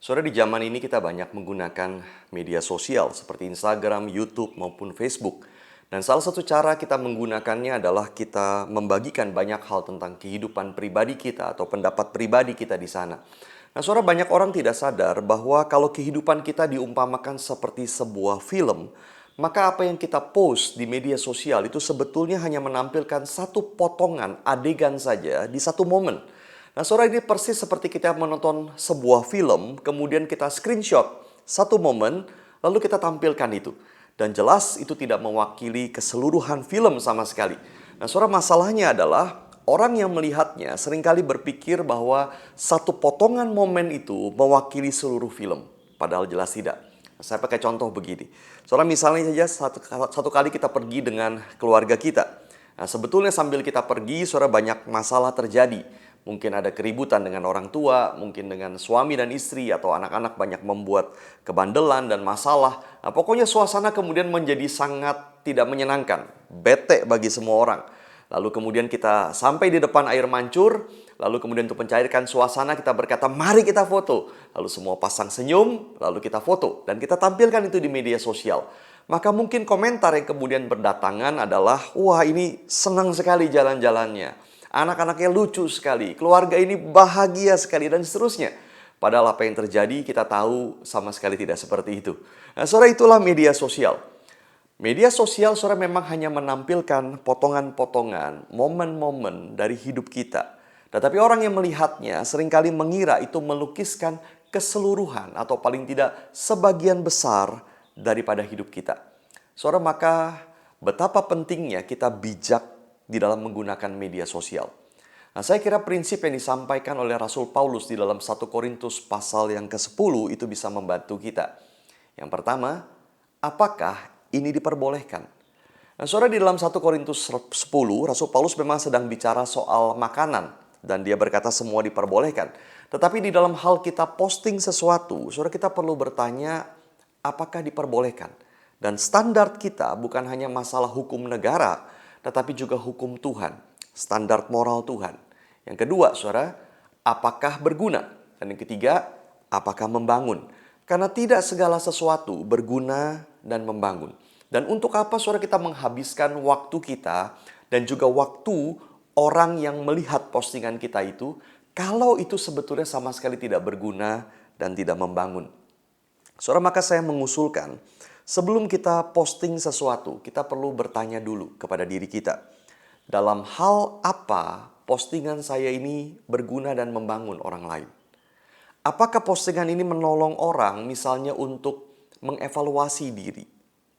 Saudara, di zaman ini kita banyak menggunakan media sosial seperti Instagram, YouTube, maupun Facebook. Dan salah satu cara kita menggunakannya adalah kita membagikan banyak hal tentang kehidupan pribadi kita atau pendapat pribadi kita di sana. Nah, saudara, banyak orang tidak sadar bahwa kalau kehidupan kita diumpamakan seperti sebuah film, maka apa yang kita post di media sosial itu sebetulnya hanya menampilkan satu potongan adegan saja di satu momen. Nah, saudara, ini persis seperti kita menonton sebuah film, kemudian kita screenshot satu momen, lalu kita tampilkan itu. Dan jelas itu tidak mewakili keseluruhan film sama sekali. Nah, saudara, masalahnya adalah orang yang melihatnya seringkali berpikir bahwa satu potongan momen itu mewakili seluruh film. Padahal jelas tidak. Saya pakai contoh begini. Saudara, misalnya saja satu kali kita pergi dengan keluarga kita. Nah, sebetulnya sambil kita pergi, saudara, banyak masalah terjadi. Mungkin ada keributan dengan orang tua, mungkin dengan suami dan istri, atau anak-anak banyak membuat kebandelan dan masalah. Nah, pokoknya suasana kemudian menjadi sangat tidak menyenangkan, bete bagi semua orang. Lalu kemudian kita sampai di depan air mancur, lalu kemudian untuk mencairkan suasana kita berkata, mari kita foto. Lalu semua pasang senyum, lalu kita foto. Dan kita tampilkan itu di media sosial. Maka mungkin komentar yang kemudian berdatangan adalah, wah, ini senang sekali jalan-jalannya. Anak-anaknya lucu sekali, keluarga ini bahagia sekali, dan seterusnya. Padahal apa yang terjadi kita tahu sama sekali tidak seperti itu. Nah, saudara, itulah media sosial. Media sosial, saudara, memang hanya menampilkan potongan-potongan, momen-momen dari hidup kita. Tetapi orang yang melihatnya seringkali mengira itu melukiskan keseluruhan atau paling tidak sebagian besar daripada hidup kita. Saudara, maka betapa pentingnya kita bijak di dalam menggunakan media sosial. Nah, saya kira prinsip yang disampaikan oleh Rasul Paulus di dalam 1 Korintus pasal yang ke-10 itu bisa membantu kita. Yang pertama, apakah ini diperbolehkan? Nah, saudara, di dalam 1 Korintus 10, Rasul Paulus memang sedang bicara soal makanan. Dan dia berkata semua diperbolehkan. Tetapi di dalam hal kita posting sesuatu, saudara, kita perlu bertanya, apakah diperbolehkan? Dan standar kita bukan hanya masalah hukum negara, tetapi juga hukum Tuhan, standar moral Tuhan. Yang kedua, saudara, apakah berguna? Dan yang ketiga, apakah membangun? Karena tidak segala sesuatu berguna dan membangun. Dan untuk apa, saudara, kita menghabiskan waktu kita dan juga waktu orang yang melihat postingan kita itu, kalau itu sebetulnya sama sekali tidak berguna dan tidak membangun. Saudara, maka saya mengusulkan, sebelum kita posting sesuatu, kita perlu bertanya dulu kepada diri kita. Dalam hal apa postingan saya ini berguna dan membangun orang lain? Apakah postingan ini menolong orang misalnya untuk mengevaluasi diri,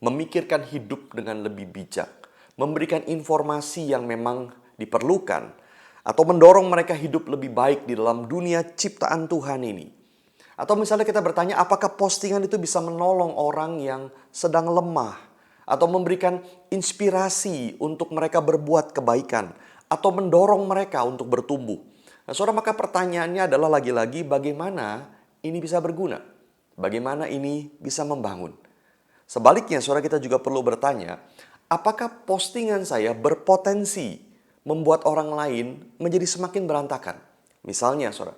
memikirkan hidup dengan lebih bijak, memberikan informasi yang memang diperlukan, atau mendorong mereka hidup lebih baik di dalam dunia ciptaan Tuhan ini? Atau misalnya kita bertanya, apakah postingan itu bisa menolong orang yang sedang lemah, atau memberikan inspirasi untuk mereka berbuat kebaikan, atau mendorong mereka untuk bertumbuh. Nah, saudara, maka pertanyaannya adalah lagi-lagi bagaimana ini bisa berguna? Bagaimana ini bisa membangun? Sebaliknya, saudara, kita juga perlu bertanya, apakah postingan saya berpotensi membuat orang lain menjadi semakin berantakan? Misalnya, saudara,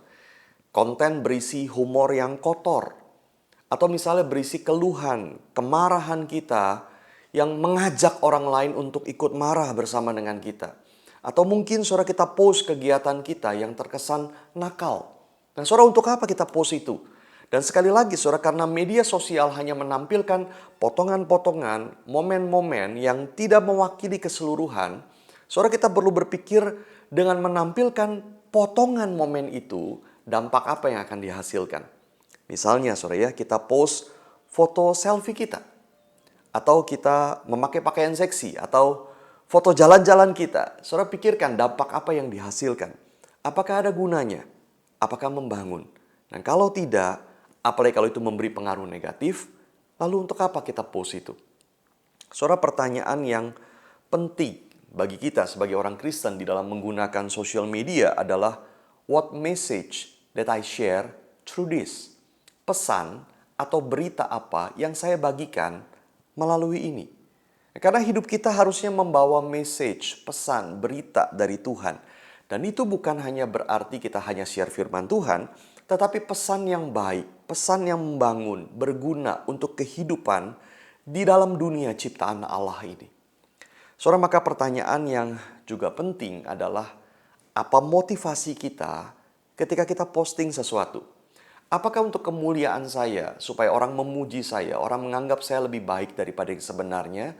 konten berisi humor yang kotor, atau misalnya berisi keluhan, kemarahan kita yang mengajak orang lain untuk ikut marah bersama dengan kita. Atau mungkin, saudara, kita post kegiatan kita yang terkesan nakal. Dan saudara, untuk apa kita post itu? Dan sekali lagi, saudara, karena media sosial hanya menampilkan potongan-potongan, momen-momen yang tidak mewakili keseluruhan, saudara, kita perlu berpikir dengan menampilkan potongan momen itu, dampak apa yang akan dihasilkan. Misalnya, saudara, ya, kita post foto selfie kita, atau kita memakai pakaian seksi, atau foto jalan-jalan kita. Saudara, pikirkan dampak apa yang dihasilkan. Apakah ada gunanya? Apakah membangun? Dan kalau tidak, apalagi kalau itu memberi pengaruh negatif, lalu untuk apa kita post itu? Saudara, pertanyaan yang penting bagi kita sebagai orang Kristen di dalam menggunakan sosial media adalah, what message that I share through this? Pesan atau berita apa yang saya bagikan melalui ini? Karena hidup kita harusnya membawa message, pesan, berita dari Tuhan. Dan itu bukan hanya berarti kita hanya share firman Tuhan, tetapi pesan yang baik, pesan yang membangun, berguna untuk kehidupan di dalam dunia ciptaan Allah ini. Saudara, maka pertanyaan yang juga penting adalah apa motivasi kita ketika kita posting sesuatu? Apakah untuk kemuliaan saya, supaya orang memuji saya, orang menganggap saya lebih baik daripada yang sebenarnya,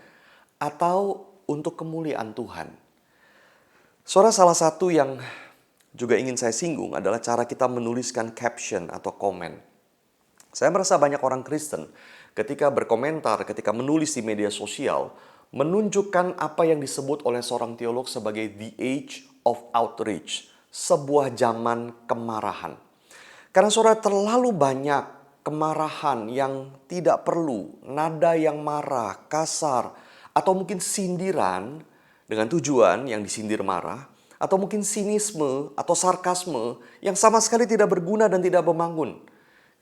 atau untuk kemuliaan Tuhan? Saudara, salah satu yang juga ingin saya singgung adalah cara kita menuliskan caption atau komen. Saya merasa banyak orang Kristen ketika berkomentar, ketika menulis di media sosial, menunjukkan apa yang disebut oleh seorang teolog sebagai the age of outrage, sebuah zaman kemarahan. Karena saudara, terlalu banyak kemarahan yang tidak perlu, nada yang marah, kasar, atau mungkin sindiran dengan tujuan yang disindir marah, atau mungkin sinisme atau sarkasme yang sama sekali tidak berguna dan tidak membangun.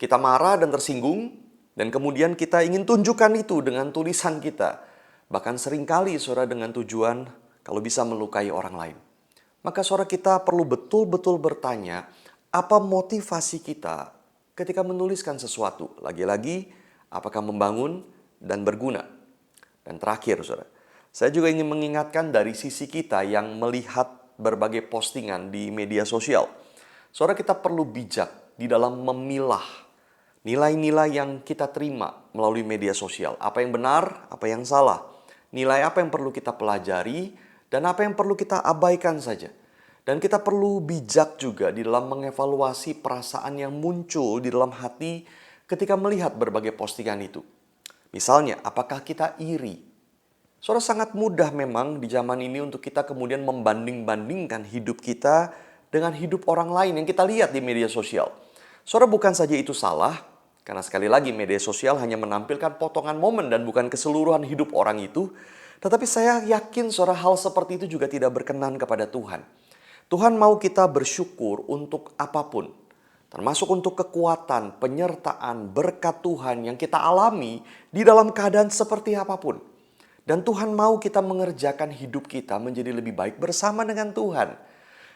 Kita marah dan tersinggung, dan kemudian kita ingin tunjukkan itu dengan tulisan kita. Bahkan seringkali saudara dengan tujuan kalau bisa melukai orang lain. Maka saudara, kita perlu betul-betul bertanya, apa motivasi kita ketika menuliskan sesuatu? Lagi-lagi, apakah membangun dan berguna? Dan terakhir, saudara, saya juga ingin mengingatkan dari sisi kita yang melihat berbagai postingan di media sosial. Saudara, kita perlu bijak di dalam memilah nilai-nilai yang kita terima melalui media sosial. Apa yang benar, apa yang salah. Nilai apa yang perlu kita pelajari, dan apa yang perlu kita abaikan saja. Dan kita perlu bijak juga di dalam mengevaluasi perasaan yang muncul di dalam hati ketika melihat berbagai postingan itu. Misalnya, apakah kita iri? Saudara, sangat mudah memang di zaman ini untuk kita kemudian membanding-bandingkan hidup kita dengan hidup orang lain yang kita lihat di media sosial. Saudara, bukan saja itu salah, karena sekali lagi media sosial hanya menampilkan potongan momen dan bukan keseluruhan hidup orang itu. Tetapi saya yakin saudara, hal seperti itu juga tidak berkenan kepada Tuhan. Tuhan mau kita bersyukur untuk apapun, termasuk untuk kekuatan, penyertaan, berkat Tuhan yang kita alami di dalam keadaan seperti apapun. Dan Tuhan mau kita mengerjakan hidup kita menjadi lebih baik bersama dengan Tuhan.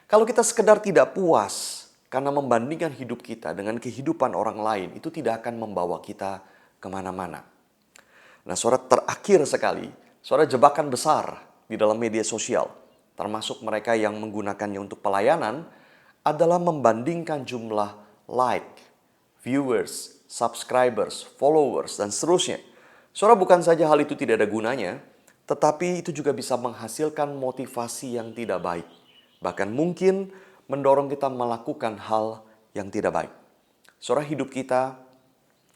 Kalau kita sekedar tidak puas karena membandingkan hidup kita dengan kehidupan orang lain, itu tidak akan membawa kita kemana-mana. Nah, saudara, terakhir sekali, saudara, jebakan besar di dalam media sosial, termasuk mereka yang menggunakannya untuk pelayanan, adalah membandingkan jumlah like, viewers, subscribers, followers, dan seterusnya. Saudara, bukan saja hal itu tidak ada gunanya, tetapi itu juga bisa menghasilkan motivasi yang tidak baik. Bahkan mungkin mendorong kita melakukan hal yang tidak baik. Saudara, hidup kita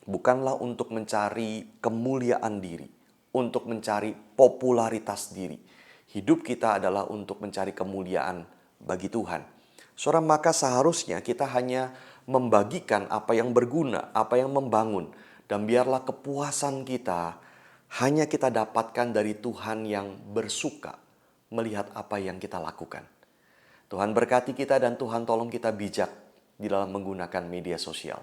bukanlah untuk mencari kemuliaan diri, untuk mencari popularitas diri. Hidup kita adalah untuk mencari kemuliaan bagi Tuhan. Saudara, maka seharusnya kita hanya membagikan apa yang berguna, apa yang membangun. Dan biarlah kepuasan kita hanya kita dapatkan dari Tuhan yang bersuka melihat apa yang kita lakukan. Tuhan berkati kita dan Tuhan tolong kita bijak di dalam menggunakan media sosial.